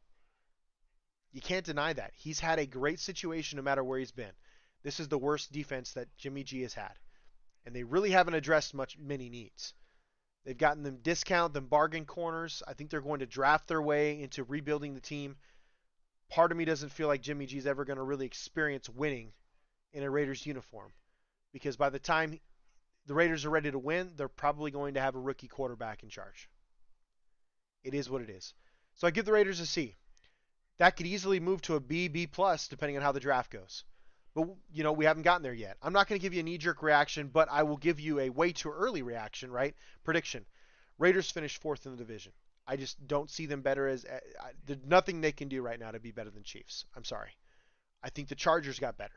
Speaker 1: You can't deny that. He's had a great situation no matter where he's been. This is the worst defense that Jimmy G has had. And they really haven't addressed many needs. They've gotten them bargain corners. I think they're going to draft their way into rebuilding the team. Part of me doesn't feel like Jimmy G is ever going to really experience winning in a Raiders uniform. Because by the time the Raiders are ready to win, they're probably going to have a rookie quarterback in charge. It is what it is. So I give the Raiders a C. That could easily move to a B, B+, depending on how the draft goes. But, we haven't gotten there yet. I'm not going to give you a knee-jerk reaction, but I will give you a way too early reaction, right? Prediction. Raiders finish 4th in the division. I just don't see them better there's nothing they can do right now to be better than Chiefs. I'm sorry. I think the Chargers got better.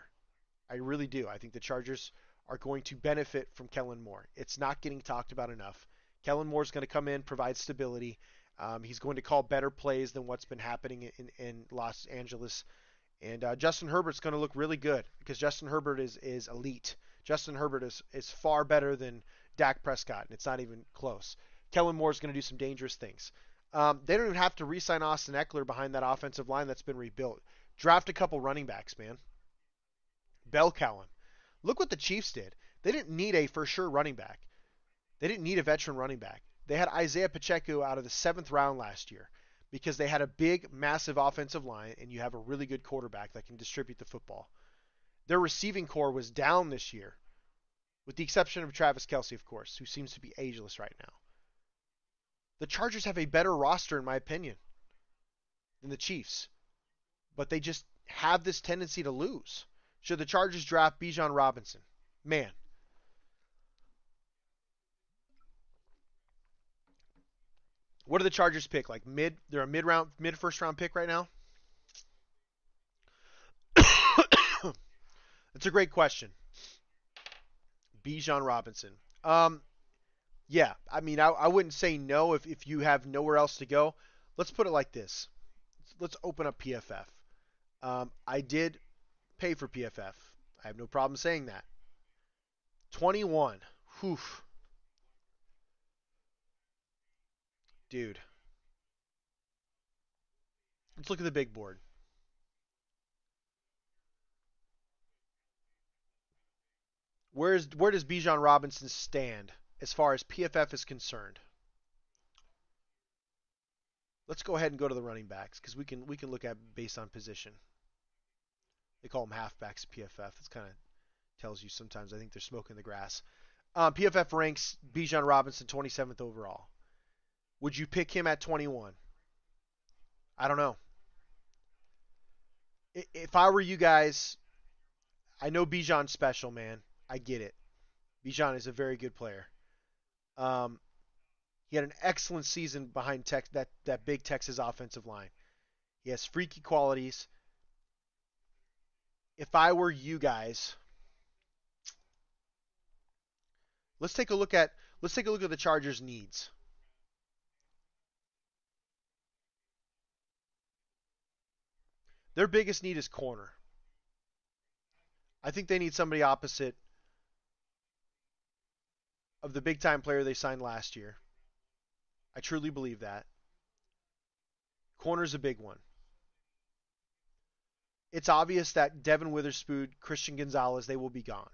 Speaker 1: I really do. I think the Chargers are going to benefit from Kellen Moore. It's not getting talked about enough. Kellen Moore's going to come in, provide stability. He's going to call better plays than what's been happening in Los Angeles. And Justin Herbert's going to look really good because Justin Herbert is elite. Justin Herbert is far better than Dak Prescott, and it's not even close. Kellen Moore's going to do some dangerous things. They don't even have to re-sign Austin Eckler behind that offensive line that's been rebuilt. Draft a couple running backs, man. Bell cow him. Look what the Chiefs did. They didn't need a for sure running back. They didn't need a veteran running back. They had Isaiah Pacheco out of the 7th round last year because they had a big, massive offensive line, and you have a really good quarterback that can distribute the football. Their receiving core was down this year, with the exception of Travis Kelce, of course, who seems to be ageless right now. The Chargers have a better roster, in my opinion, than the Chiefs, but they just have this tendency to lose. Should the Chargers draft Bijan Robinson? Man. What do the Chargers pick? Like they're a mid first round pick right now? That's a great question. Bijan Robinson. Yeah, I mean, I wouldn't say no if you have nowhere else to go. Let's put it like this. Let's open up PFF. I did pay for PFF. I have no problem saying that. 21. Whew. Dude. Let's look at the big board. Where does Bijan Robinson stand as far as PFF is concerned? Let's go ahead and go to the running backs because we can look at based on position. They call them halfbacks at PFF. This kind of tells you sometimes I think they're smoking the grass. PFF ranks Bijan Robinson 27th overall. Would you pick him at 21? I don't know. If I were you guys, I know Bijan's special, man. I get it. Bijan is a very good player. He had an excellent season behind that big Texas offensive line. He has freaky qualities. If I were you guys, let's take a look at the Chargers' needs. Their biggest need is corner. I think they need somebody opposite of the big-time player they signed last year. I truly believe that. Corner's a big one. It's obvious that Devin Witherspoon, Christian Gonzalez, they will be gone.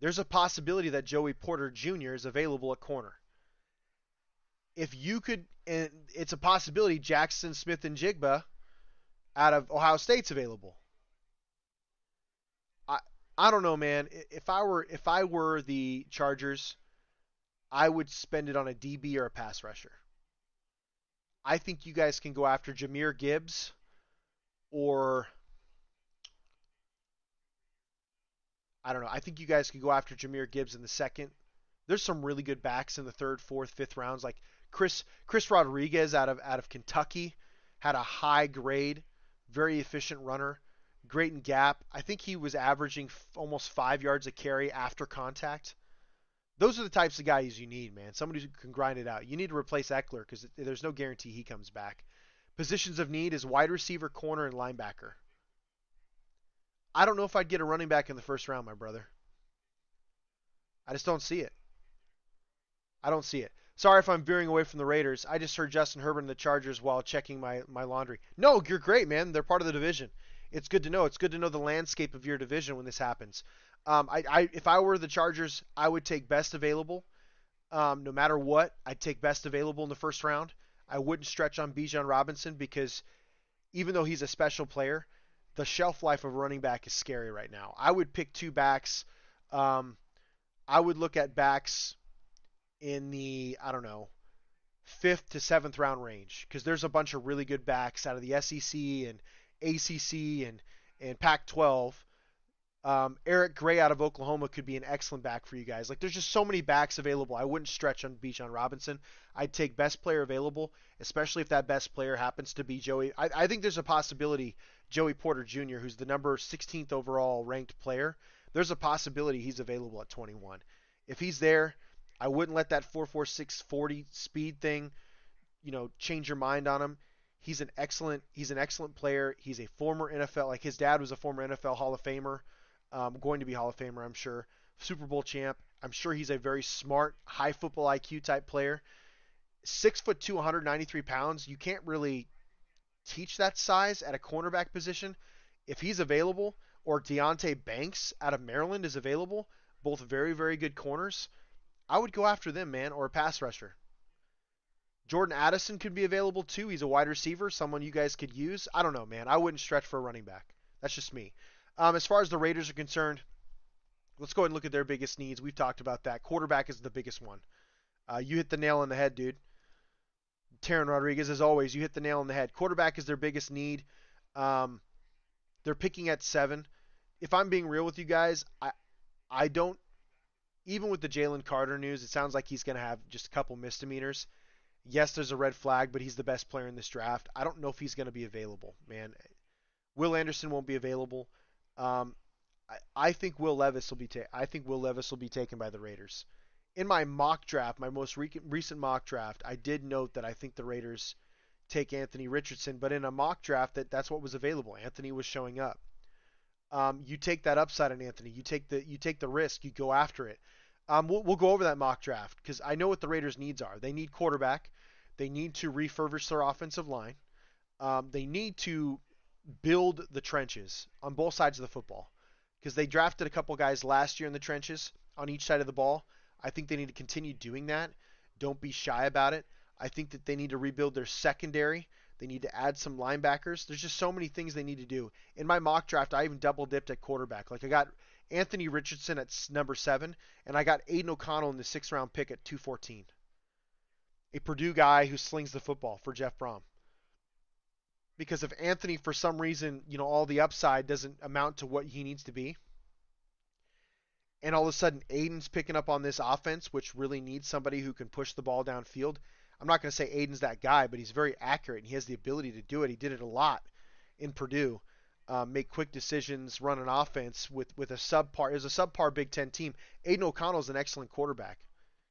Speaker 1: There's a possibility that Joey Porter Jr. is available at corner. If you could, and it's a possibility Jackson Smith and Jigba out of Ohio State's available. I don't know, man. If I were the Chargers, I would spend it on a DB or a pass rusher. I think you guys can go after Jahmyr Gibbs or I don't know. I think you guys could go after Jahmyr Gibbs in the second. There's some really good backs in the third, fourth, fifth rounds. Like Chris Rodriguez out of Kentucky had a high grade, very efficient runner, great in gap. I think he was averaging almost 5 yards a carry after contact. Those are the types of guys you need, man. Somebody who can grind it out. You need to replace Eckler because there's no guarantee he comes back. Positions of need is wide receiver, corner, and linebacker. I don't know if I'd get a running back in the first round, my brother. I just don't see it. I don't see it. Sorry if I'm veering away from the Raiders. I just heard Justin Herbert and the Chargers while checking my laundry. No, you're great, man. They're part of the division. It's good to know. It's good to know the landscape of your division when this happens. If I were the Chargers, I would take best available. No matter what, I'd take best available in the first round. I wouldn't stretch on Bijan Robinson because even though he's a special player, the shelf life of a running back is scary right now. I would pick two backs. I would look at backs in the, 5th to 7th round range because there's a bunch of really good backs out of the SEC and ACC and Pac-12. Eric Gray out of Oklahoma could be an excellent back for you guys. Like, there's just so many backs available. I wouldn't stretch on Bijan Robinson. I'd take best player available, especially if that best player happens to be Joey. I think there's a possibility Joey Porter Jr., who's the number 16th overall ranked player, there's a possibility he's available at 21. If he's there, I wouldn't let that 4.46 40 speed thing, change your mind on him. He's an excellent player. He's a former NFL, like his dad was a former NFL Hall of Famer. Going to be Hall of Famer, I'm sure. Super Bowl champ. I'm sure he's a very smart, high football IQ type player. 6'2", 193 pounds. You can't really teach that size at a cornerback position. If he's available, or Deonte Banks out of Maryland is available, both very, very good corners, I would go after them, man, or a pass rusher. Jordan Addison could be available too. He's a wide receiver, someone you guys could use. I don't know, man. I wouldn't stretch for a running back. That's just me. As far as the Raiders are concerned, let's go ahead and look at their biggest needs. We've talked about that. Quarterback is the biggest one. You hit the nail on the head, dude. Taron Rodriguez, as always, you hit the nail on the head. Quarterback is their biggest need. They're picking at 7. If I'm being real with you guys, I don't, even with the Jalen Carter news, it sounds like he's going to have just a couple misdemeanors. Yes, there's a red flag, but he's the best player in this draft. I don't know if he's going to be available, man. Will Anderson won't be available. I think Will Levis will be taken by the Raiders. In my mock draft, my most recent mock draft, I did note that I think the Raiders take Anthony Richardson, but in a mock draft, that's what was available. Anthony was showing up. You take that upside on Anthony. You take the risk. You go after it. We'll go over that mock draft because I know what the Raiders' needs are. They need quarterback. They need to refurbish their offensive line. They need to build the trenches on both sides of the football because they drafted a couple guys last year in the trenches on each side of the ball. I think they need to continue doing that. Don't be shy about it. I think that they need to rebuild their secondary. They need to add some linebackers. There's just so many things they need to do. In my mock draft, I even double dipped at quarterback. Like I got Anthony Richardson at number 7, and I got Aiden O'Connell in the 6th round pick at 214. A Purdue guy who slings the football for Jeff Brom. Because if Anthony, for some reason, all the upside doesn't amount to what he needs to be, and all of a sudden Aiden's picking up on this offense, which really needs somebody who can push the ball downfield. I'm not going to say Aiden's that guy, but he's very accurate and he has the ability to do it. He did it a lot in Purdue. Make quick decisions, run an offense with a subpar. It was a subpar Big Ten team. Aiden O'Connell is an excellent quarterback.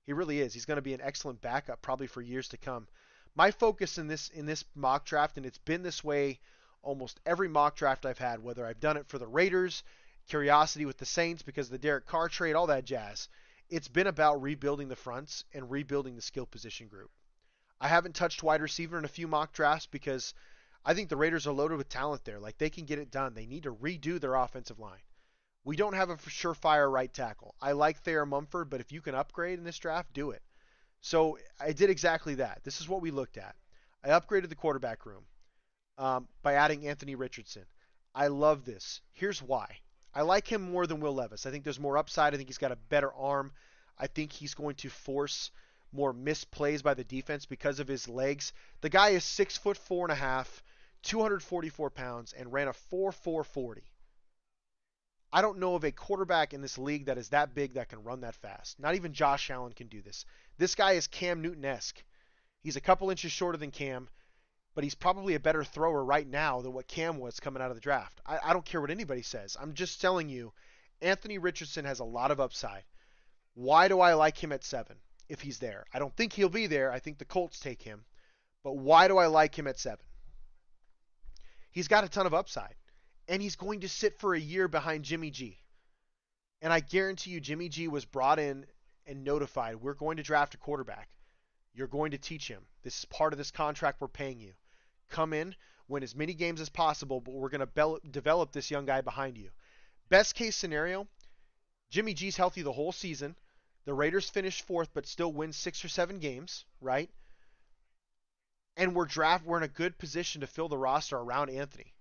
Speaker 1: He really is. He's going to be an excellent backup probably for years to come. My focus in this mock draft, and it's been this way almost every mock draft I've had, whether I've done it for the Raiders, curiosity with the Saints because of the Derek Carr trade, all that jazz. It's been about rebuilding the fronts and rebuilding the skill position group. I haven't touched wide receiver in a few mock drafts because I think the Raiders are loaded with talent there. Like they can get it done. They need to redo their offensive line. We don't have a surefire right tackle. I like Thayer Mumford, but if you can upgrade in this draft, do it. So I did exactly that. This is what we looked at. I upgraded the quarterback room by adding Anthony Richardson. I love this. Here's why. I like him more than Will Levis. I think there's more upside. I think he's got a better arm. I think he's going to force more missed plays by the defense because of his legs. The guy is 6'4.5", 244 pounds, and ran a 4.40. I don't know of a quarterback in this league that is that big that can run that fast. Not even Josh Allen can do this. This guy is Cam Newton-esque. He's a couple inches shorter than Cam, but he's probably a better thrower right now than what Cam was coming out of the draft. I don't care what anybody says. I'm just telling you, Anthony Richardson has a lot of upside. Why do I like him at 7 if he's there? I don't think he'll be there. I think the Colts take him. But why do I like him at 7? He's got a ton of upside. And he's going to sit for a year behind Jimmy G. And I guarantee you Jimmy G was brought in and notified, we're going to draft a quarterback. You're going to teach him. This is part of this contract we're paying you. Come in, win as many games as possible, but we're going to develop this young guy behind you. Best case scenario, Jimmy G's healthy the whole season. The Raiders finish 4th but still win 6 or 7 games, right? And we're in a good position to fill the roster around Anthony.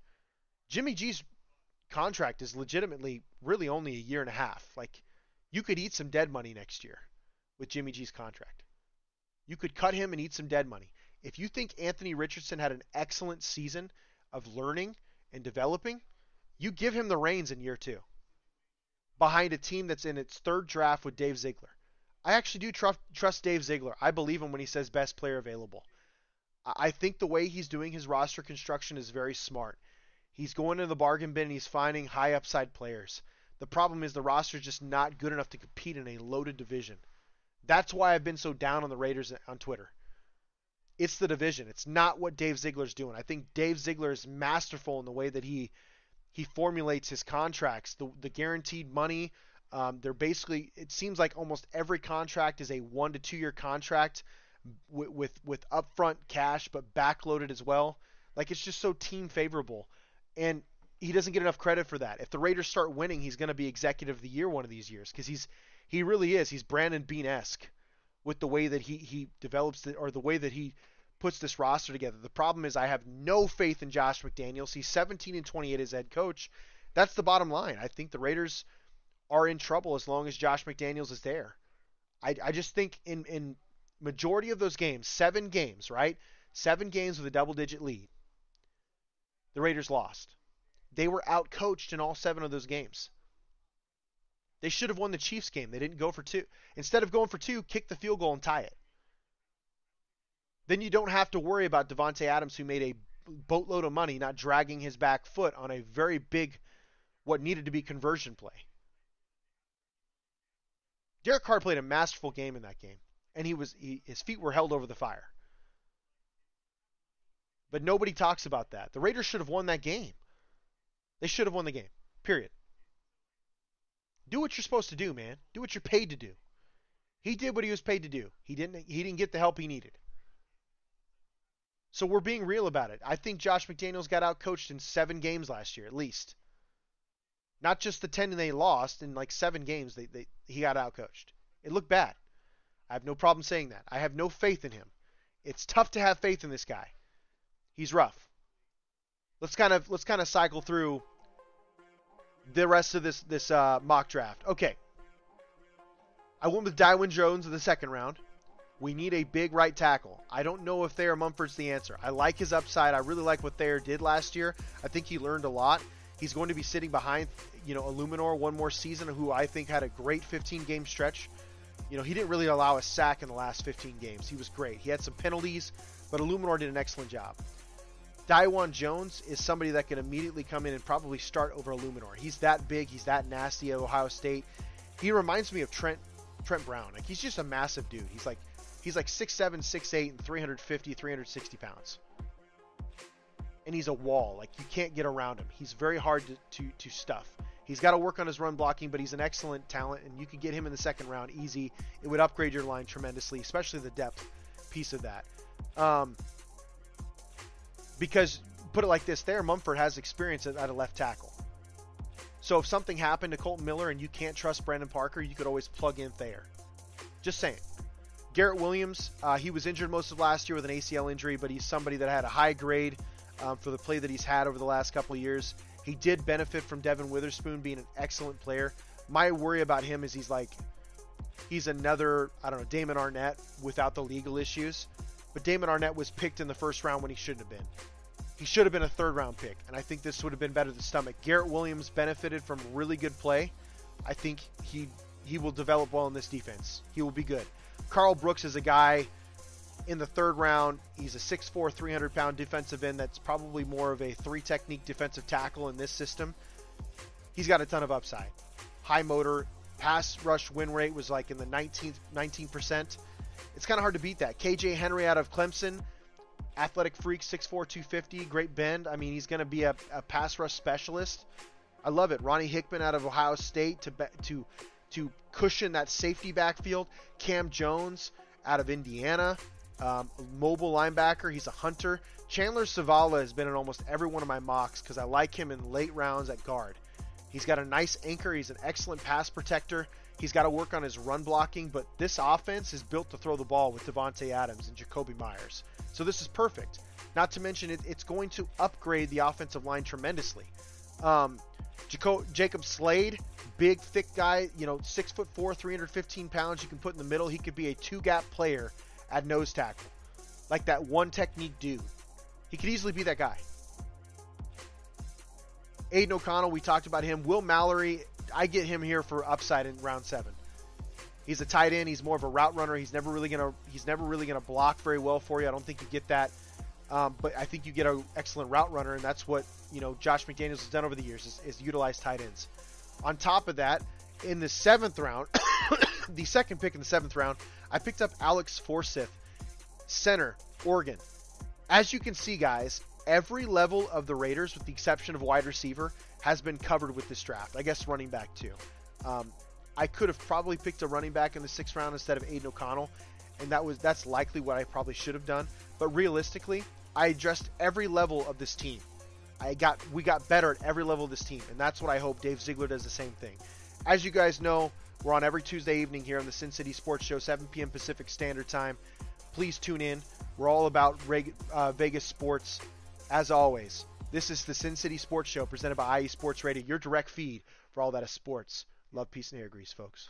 Speaker 1: Jimmy G's contract is legitimately really only a year and a half. Like, you could eat some dead money next year with Jimmy G's contract. You could cut him and eat some dead money. If you think Anthony Richardson had an excellent season of learning and developing, you give him the reins in year 2 behind a team that's in its 3rd draft with Dave Ziegler. I actually do trust Dave Ziegler. I believe him when he says best player available. I think the way he's doing his roster construction is very smart. He's going to the bargain bin and he's finding high upside players. The problem is the roster is just not good enough to compete in a loaded division. That's why I've been so down on the Raiders on Twitter. It's the division. It's not what Dave Ziegler's doing. I think Dave Ziegler is masterful in the way that he formulates his contracts. The guaranteed money, they're basically, it seems like almost every contract is a 1 to 2 year contract with upfront cash but backloaded as well. Like, it's just so team favorable. And he doesn't get enough credit for that. If the Raiders start winning, he's going to be executive of the year one of these years because he really is. He's Brandon Beane-esque. with the way that he develops it, or the way that he puts this roster together. The problem is I have no faith in Josh McDaniels. He's 17-28 as head coach. That's the bottom line. I think the Raiders are in trouble as long as Josh McDaniels is there. I just think in majority of those games, 7 games, right? 7 games with a double-digit lead, the Raiders lost. They were out-coached in all 7 of those games. They should have won the Chiefs game. They didn't go for 2. Instead of going for 2, kick the field goal and tie it. Then you don't have to worry about Davante Adams, who made a boatload of money, not dragging his back foot on a very big, what needed to be conversion play. Derek Carr played a masterful game in that game, and his feet were held over the fire. But nobody talks about that. The Raiders should have won that game. They should have won the game. Period. Do what you're supposed to do, man. Do what you're paid to do. He did what he was paid to do. He didn't get the help he needed. So we're being real about it. I think Josh McDaniels got out-coached in 7 games last year, at least. Not just the 10 they lost. In like 7 games, he got out-coached. It looked bad. I have no problem saying that. I have no faith in him. It's tough to have faith in this guy. He's rough. Let's kind of cycle through the rest of this mock draft. Okay. I went with Dywin Jones in the 2nd round. We need a big right tackle. I don't know if Thayer Mumford's the answer. I like his upside. I really like what Thayer did last year. I think he learned a lot. He's going to be sitting behind, Illuminor one more season, who I think had a great 15-game stretch. He didn't really allow a sack in the last 15 games. He was great. He had some penalties, but Illuminor did an excellent job. Dywin Jones is somebody that can immediately come in and probably start over Illuminor. He's that big. He's that nasty at Ohio State. He reminds me of Trent Brown. Like, he's just a massive dude. He's like 6'7", 6'8", and 350, 360 pounds. And he's a wall. Like, you can't get around him. He's very hard to stuff. He's got to work on his run blocking, but he's an excellent talent, and you can get him in the 2nd round easy. It would upgrade your line tremendously, especially the depth piece of that. Because, put it like this, Thayer Mumford has experience at a left tackle. So if something happened to Colton Miller and you can't trust Brandon Parker, you could always plug in Thayer. Just saying. Garrett Williams, he was injured most of last year with an ACL injury, but he's somebody that had a high grade for the play that he's had over the last couple of years. He did benefit from Devin Witherspoon being an excellent player. My worry about him is he's another, Damon Arnett without the legal issues. But Damon Arnett was picked in the 1st round when he shouldn't have been. He should have been a 3rd round pick, and I think this would have been better to stomach. Garrett Williams benefited from really good play. I think he will develop well in this defense. He will be good. Carl Brooks is a guy in the 3rd round. He's a 6'4", 300-pound defensive end that's probably more of a 3-technique defensive tackle in this system. He's got a ton of upside. High motor, pass rush win rate was like in the 19%. It's kind of hard to beat that. KJ Henry out of Clemson, athletic freak, 6'4", 250, great bend. I mean, he's going to be a pass rush specialist. I love it. Ronnie Hickman out of Ohio State to cushion that safety backfield. Cam Jones out of Indiana, mobile linebacker. He's a hunter. Chandler Zavala has been in almost every one of my mocks because I like him in late rounds at guard. He's got a nice anchor. He's an excellent pass protector. He's got to work on his run blocking, but this offense is built to throw the ball with Davante Adams and Jacoby Myers. So this is perfect. Not to mention it's going to upgrade the offensive line tremendously. Jacob Slade, big, thick guy, 6'4", 315 pounds. You can put in the middle. He could be a 2-gap player at nose tackle, like that 1-technique dude. He could easily be that guy. Aiden O'Connell, we talked about him. Will Mallory, I get him here for upside in round 7. He's a tight end. He's more of a route runner. He's never really gonna block very well for you. I don't think you get that. But I think you get an excellent route runner, and that's what Josh McDaniels has done over the years is utilize tight ends. On top of that, in the 7th round, the 2nd pick in the 7th round, I picked up Alex Forsyth, center, Oregon. As you can see, guys, every level of the Raiders, with the exception of wide receiver, has been covered with this draft. I guess running back too. I could have probably picked a running back in the 6th round instead of Aiden O'Connell, and that's likely what I probably should have done. But realistically, I addressed every level of this team. We got better at every level of this team, and that's what I hope Dave Ziegler does the same thing. As you guys know, We're on every Tuesday evening here on the Sin City Sports Show, 7 p.m. Pacific Standard Time. Please tune in. We're all about Vegas sports. As always, this is the Sin City Sports Show presented by IE Sports Radio, your direct feed for all that is sports. Love, peace, and air grease, folks.